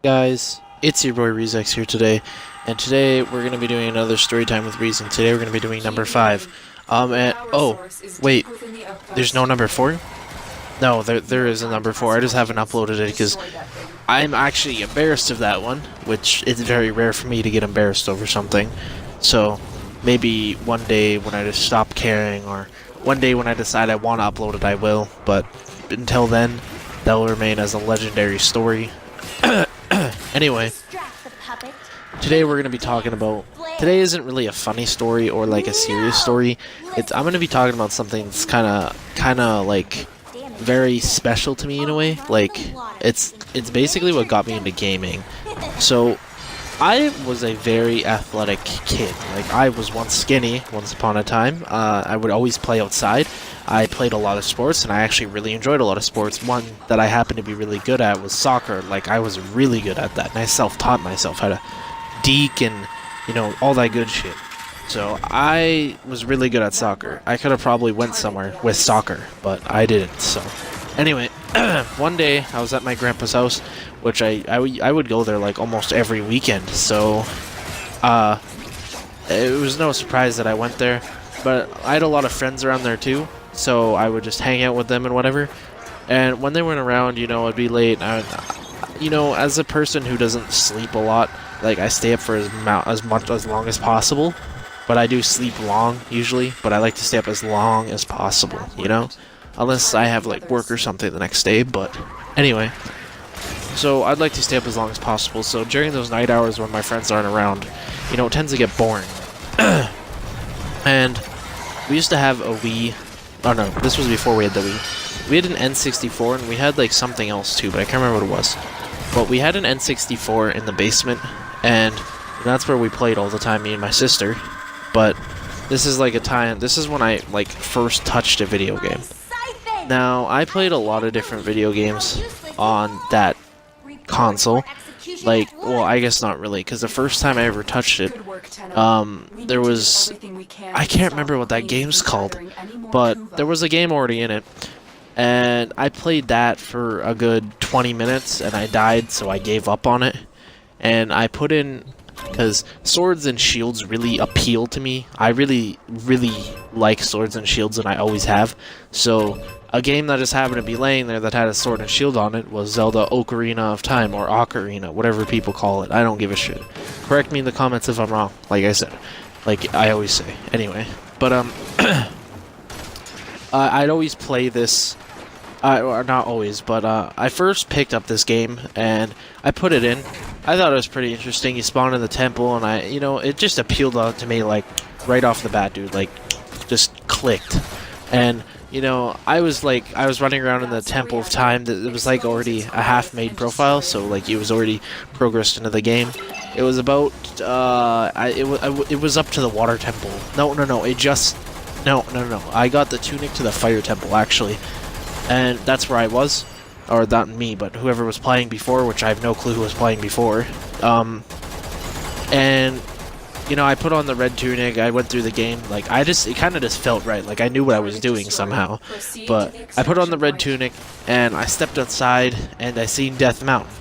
Guys, it's your boy Reezex here today, and today we're going to be doing another story time with Reason. Today we're going to be doing number 5. Oh, wait, there's no number 4? No, there is a number 4. I just haven't uploaded it because I'm actually embarrassed of that one, which is very rare for me to get embarrassed over something. So, maybe one day when I just stop caring, or one day when I decide I want to upload it, I will, but until then, that will remain as a legendary story. Anyway, today we're going to be talking about, today isn't really a funny story or like a serious story. I'm going to be talking about something that's kind of like very special to me in a way. Like it's basically what got me into gaming. So I was a very athletic kid. Like I was once skinny once upon a time. I would always play outside. I played a lot of sports, and I actually really enjoyed a lot of sports. One that I happened to be really good at was soccer. Like, I was really good at that, and I self-taught myself how to deke and, you know, all that good shit. So, I was really good at soccer. I could have probably went somewhere with soccer, but I didn't, so. Anyway, one day, I was at my grandpa's house, which I would go there, like, almost every weekend, so, it was no surprise that I went there, but I had a lot of friends around there, too. So I would just hang out with them and whatever. And when they weren't around, you know, it'd be late. You know, as a person who doesn't sleep a lot, like I stay up for as long as possible. But I do sleep long usually. But I like to stay up as long as possible. You know, unless I have like work or something the next day. But anyway, so I'd like to stay up as long as possible. So during those night hours when my friends aren't around, you know, it tends to get boring. And we used to have a Wii. Oh no, this was before we had the Wii. We had an N64 and we had like something else too, but I can't remember what it was. But we had an N64 in the basement, and that's where we played all the time, me and my sister. But this is like this is when I like first touched a video game. Now, I played a lot of different video games on that console. Like, well, I guess not really, because the first time I ever touched it, there was, I can't remember what that game's called, but there was a game already in it, and I played that for a good 20 minutes, and I died, so I gave up on it, and I put in, because swords and shields really appeal to me. I really, really like swords and shields, and I always have, so a game that just happened to be laying there that had a sword and shield on it was Zelda Ocarina of Time, or Ocarina, whatever people call it. I don't give a shit. Correct me in the comments if I'm wrong, like I said. Like I always say. Anyway. But, I'd always play this, or not always, but, I first picked up this game, and I put it in. I thought it was pretty interesting. You spawn in the temple, and you know, it just appealed out to me, like, right off the bat, dude. Like, just clicked. And you know, I was running around in the Temple of Time. That it was like already a half-made profile, so like it was already progressed into the game. It was about it was up to the Water Temple. No. I got the tunic to the Fire Temple actually, and that's where I was, or not me, but whoever was playing before, which I have no clue who was playing before. And you know, I put on the red tunic, I went through the game, like, it kind of just felt right, like, I knew what I was doing somehow, but I put on the red tunic, and I stepped outside, and I seen Death Mountain.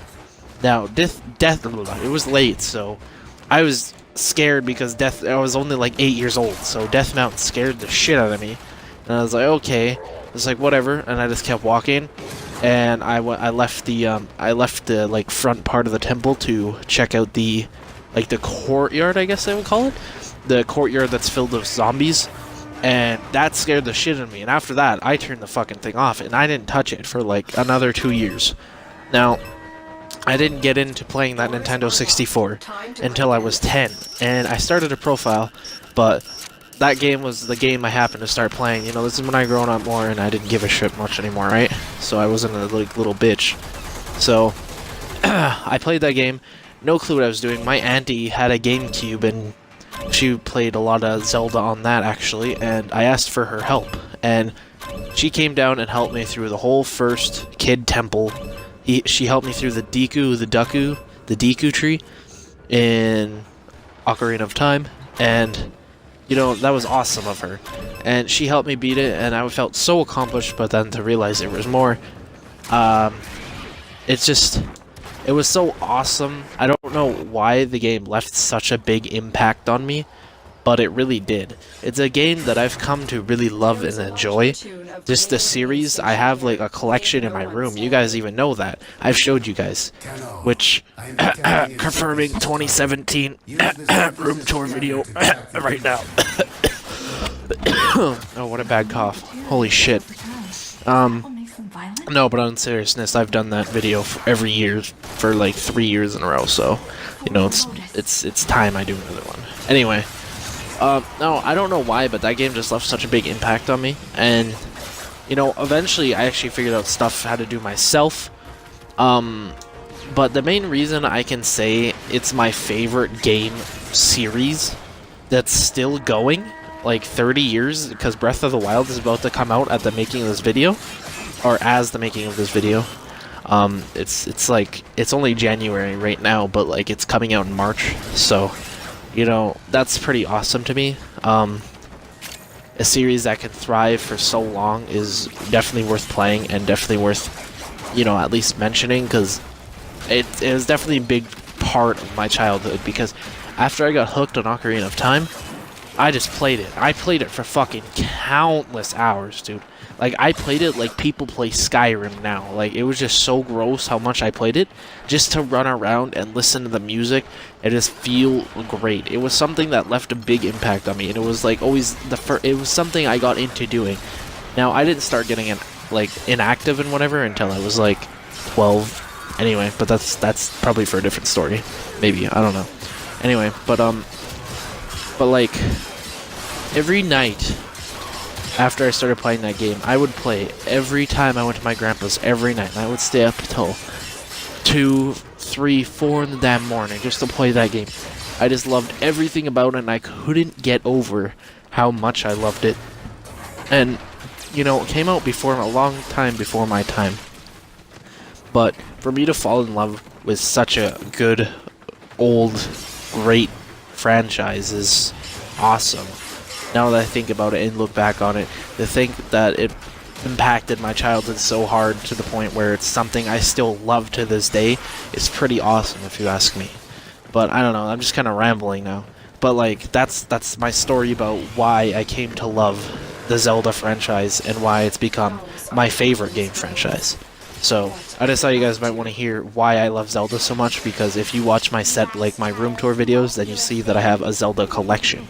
Now, it was late, so I was scared because I was only like 8 years old, so Death Mountain scared the shit out of me, and I was like, okay, it's like, whatever, and I just kept walking, and I left the, like, front part of the temple to check out the courtyard, I guess they would call it. The courtyard that's filled with zombies. And that scared the shit out of me. And after that, I turned the fucking thing off. And I didn't touch it for like another 2 years. Now, I didn't get into playing that Nintendo 64 until I was 10. And I started a profile. But that game was the game I happened to start playing. You know, this is when I grown up more and I didn't give a shit much anymore, right? So I wasn't a like, little bitch. So, I played that game. No clue what I was doing. My auntie had a GameCube, and she played a lot of Zelda on that, actually, and I asked for her help, and she came down and helped me through the whole first kid temple. She helped me through the Deku tree in Ocarina of Time, and, you know, that was awesome of her, and she helped me beat it, and I felt so accomplished, but then to realize there was more, it's just, It was so awesome. I don't know why the game left such a big impact on me, but it really did. It's a game that I've come to really love and enjoy. Just the series, I have like a collection in my room. You guys even know that. I've showed you guys. Which, confirming 2017 room tour video right now. Oh, what a bad cough. Holy shit. No, but on seriousness, I've done that video for every year for like 3 years in a row, so, you know, it's time I do another one. Anyway, no, I don't know why, but that game just left such a big impact on me, and, you know, eventually I actually figured out stuff how to do myself, but the main reason I can say it's my favorite game series that's still going, like 30 years, because Breath of the Wild is about to come out at the making of this video, or as the making of this video. It's like, it's only January right now, but like it's coming out in March, so, you know, that's pretty awesome to me. A series that can thrive for so long is definitely worth playing, and definitely worth, you know, at least mentioning, because it was definitely a big part of my childhood, because after I got hooked on Ocarina of Time, I just played it. I played it for fucking countless hours, dude. Like, I played it like people play Skyrim now. Like, it was just so gross how much I played it. Just to run around and listen to the music and just feel great. It was something that left a big impact on me. And it was, like, always it was something I got into doing. Now, I didn't start getting, inactive and whatever until I was, like, 12. Anyway, but that's probably for a different story. Maybe. I don't know. Anyway, but like, every night after I started playing that game, I would play every time I went to my grandpa's every night, and I would stay up till 2, 3, 4 in the damn morning just to play that game. I just loved everything about it, and I couldn't get over how much I loved it. And, you know, it came out before, a long time before my time. But for me to fall in love with such a good, old, great franchise is awesome. Now that I think about it and look back on it, to think that it impacted my childhood so hard to the point where it's something I still love to this day is pretty awesome, if you ask me. But I don't know, I'm just kind of rambling now. But like, that's my story about why I came to love the Zelda franchise and why it's become my favorite game franchise. So, I just thought you guys might want to hear why I love Zelda so much, because if you watch my my room tour videos, then you see that I have a Zelda collection.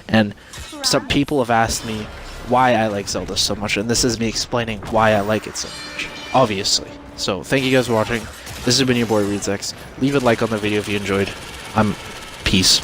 And some people have asked me why I like Zelda so much, and this is me explaining why I like it so much, obviously. So, thank you guys for watching. This has been your boy Reezex. Leave a like on the video if you enjoyed. Peace.